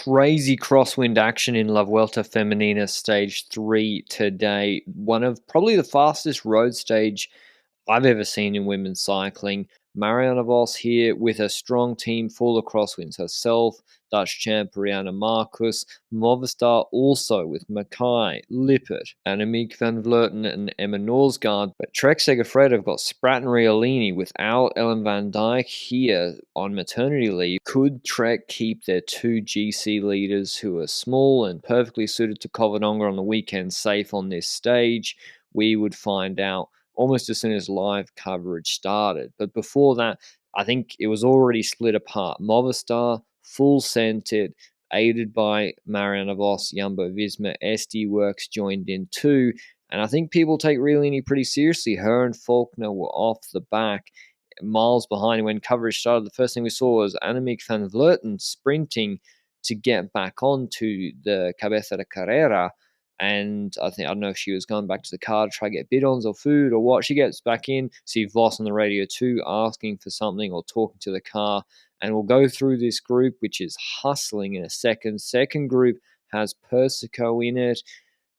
Crazy crosswind action in La Vuelta Femenina Stage 3 today. One of probably the fastest road stage I've ever seen in women's cycling. Marianne Vos here with a strong team full of crosswinds herself, Dutch champ Rianne Marcus, Movistar also with Mackay, Lippert, Annemiek van Vleuten and Emma Norsgaard. But Trek Segafredo have got Spratt and Riolini without Ellen van Dijk here on maternity leave. Could Trek keep their two GC leaders who are small and perfectly suited to Covadonga on the weekend safe on this stage? We would find out almost as soon as live coverage started. But before that, I think it was already split apart. Movistar, full scented, aided by Marianne Vos, Jumbo Visma, SD Works joined in too. And I think people take Riolini pretty seriously. Her and Faulkner were off the back, miles behind. When coverage started, the first thing we saw was Annemiek van Vleuten sprinting to get back onto the Cabeza de Carrera. And I don't know if she was going back to the car to try to get bidons or food or what. She gets back in, see Vos on the radio too, asking for something or talking to the car. And we'll go through this group, which is hustling in a second. Second group has Persico in it,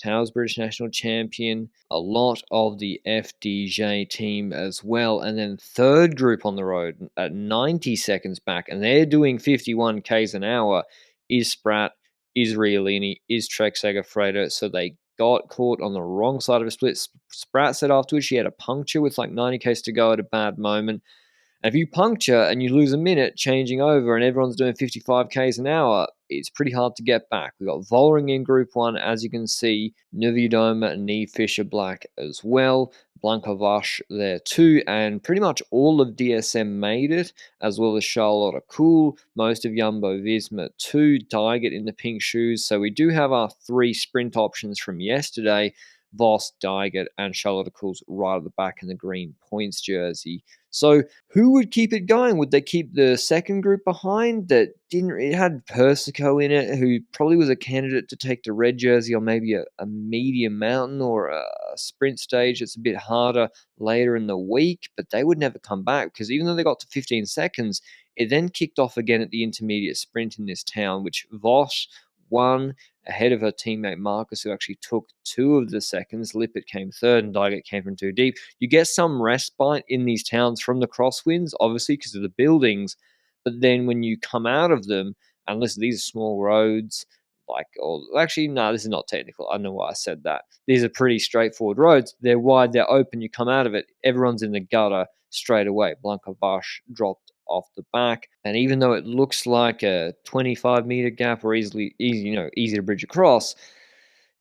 Towers British National Champion, a lot of the FDJ team as well. And then third group on the road at 90 seconds back, and they're doing 51 Ks an hour, is Spratt, is Riolini, is Trek Segafredo. So they got caught on the wrong side of a split. Spratt said afterwards she had a puncture with like 90 Ks to go at a bad moment. And if you puncture and you lose a minute changing over and everyone's doing 55 Ks an hour, it's pretty hard to get back. We've got Vollering in Group 1, as you can see, Nuviodoma and Neve Fisher-Black as well. Blanca Vash there too, and pretty much all of DSM made it, as well as Charlotte Kool, most of Jumbo Visma too, Dygert in the pink shoes. So we do have our three sprint options from yesterday, Vos, Dygert, and Charlotte Kool's right at the back in the green points jersey. So who would keep it going? Would they keep the second group behind that didn't? It had Persico in it, who probably was a candidate to take the red jersey, or maybe a medium mountain or a sprint stage. It's a bit harder later in the week, but they would never come back because even though they got to 15 seconds, it then kicked off again at the intermediate sprint in this town, which Vos won ahead of her teammate Marcus, who actually took 2 of the seconds. Lippert came third and Dygert came from too deep. You get some respite in these towns from the crosswinds, obviously, because of the buildings. But then when you come out of them, and listen, these are small roads, this is not technical. I don't know why I said that. These are pretty straightforward roads. They're wide, they're open. You come out of it, everyone's in the gutter straight away. Blanca Vash dropped off the back, and even though it looks like a 25-meter gap or easy to bridge across,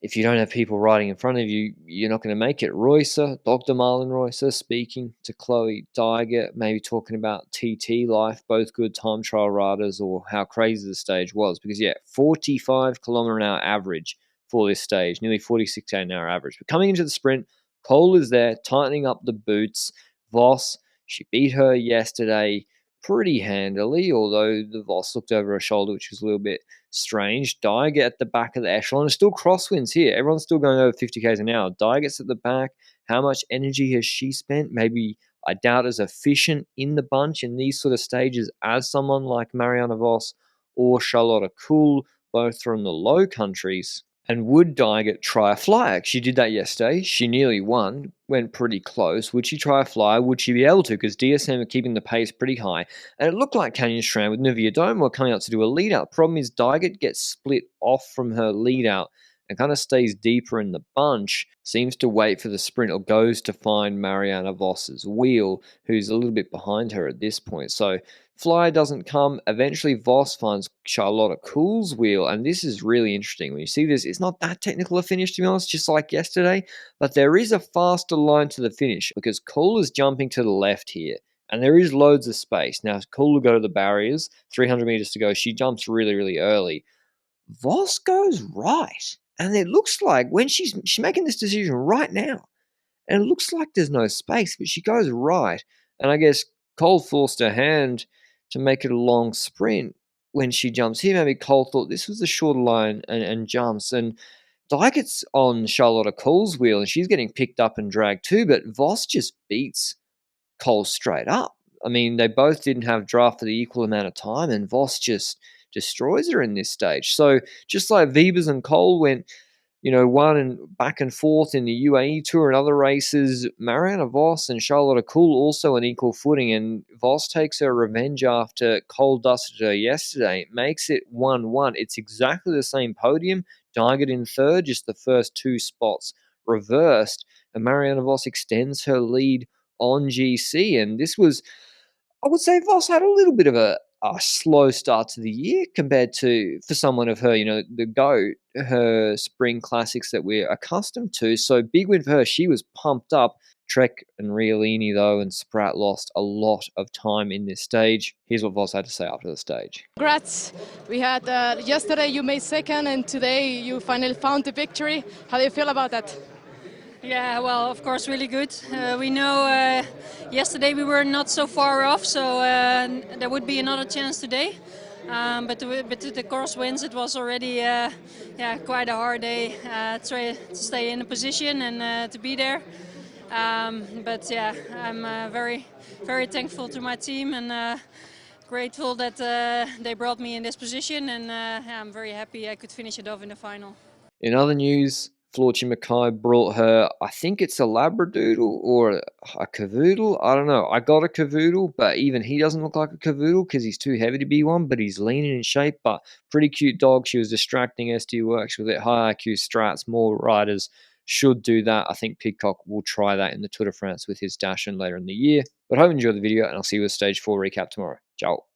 if you don't have people riding in front of you, you're not going to make it. Reusser, Dr. Marlon Reusser, speaking to Chloe Dygert, maybe talking about TT life, both good time trial riders, or how crazy the stage was. Because, 45 kilometer an hour average for this stage, nearly 46 an hour average. But coming into the sprint, Cole is there, tightening up the boots. Vos, she beat her yesterday pretty handily, although the Vos looked over her shoulder, which was a little bit strange. Dygert at the back of the echelon. It's still crosswinds here. Everyone's still going over 50 Ks an hour. Dygert's at the back. How much energy has she spent? Maybe, I doubt, as efficient in the bunch in these sort of stages as someone like Marianne Vos or Charlotte Kool, both from the Low Countries. And would Dygert try a flyer? She did that yesterday. She nearly won, went pretty close. Would she try a flyer? Would she be able to? Because DSM are keeping the pace pretty high. And it looked like Canyon Strand with Nuviodoma were coming out to do a lead-out. Problem is Dygert gets split off from her lead-out and kind of stays deeper in the bunch, seems to wait for the sprint or goes to find Marianne Vos's wheel, who's a little bit behind her at this point. So flyer doesn't come. Eventually Vos finds Charlotte Kool's wheel, and this is really interesting. When you see this, it's not that technical a finish, to be honest, just like yesterday, but there is a faster line to the finish because Kool is jumping to the left here. And there is loads of space. Now, Kool will go to the barriers, 300 meters to go. She jumps really, really early. Vos goes right. And it looks like when she's making this decision right now, and it looks like there's no space, but she goes right. And I guess Cole forced her hand to make it a long sprint when she jumps here. Maybe Cole thought this was the shorter line and jumps. And Dygert's on Charlotte Kool's wheel, and she's getting picked up and dragged too, but Vos just beats Cole straight up. I mean, they both didn't have draft for the equal amount of time, and Vos just destroys her in this stage. So just like Vibers and Cole went, one and back and forth in the UAE Tour and other races, Marianne Vos and Charlotte Kool also on equal footing, and Vos takes her revenge after Cole dusted her yesterday. It makes it 1-1. It's exactly the same podium. Dygert in third, just the first two spots reversed, and Marianne Vos extends her lead on GC. And this was, I would say, Vos had a little bit of a slow start to the year compared to, for someone of her, the GOAT, her spring classics that we're accustomed to. So big win for her. She was pumped up. Trek and Riolini, though, and Spratt lost a lot of time in this stage. Here's what Vos had to say after the stage. Congrats. We had yesterday you made second, and today you finally found the victory. How do you feel about that? Yeah, well, of course, really good. We know yesterday we were not so far off, so there would be another chance today. But to the Crosswinds, it was already quite a hard day to stay in a position and to be there. But yeah, I'm very, very thankful to my team and grateful that they brought me in this position, and I'm very happy I could finish it off in the final. In other news, Floortje Mackay brought her, I think it's a Labradoodle or a Cavoodle. I don't know. I got a Cavoodle, but even he doesn't look like a Cavoodle because he's too heavy to be one, but he's lean and in shape. But pretty cute dog. She was distracting SD Works with it. High IQ strats. More riders should do that. I think Pidcock will try that in the Tour de France with his Dachshund later in the year. But I hope you enjoyed the video, and I'll see you with Stage 4 recap tomorrow. Ciao.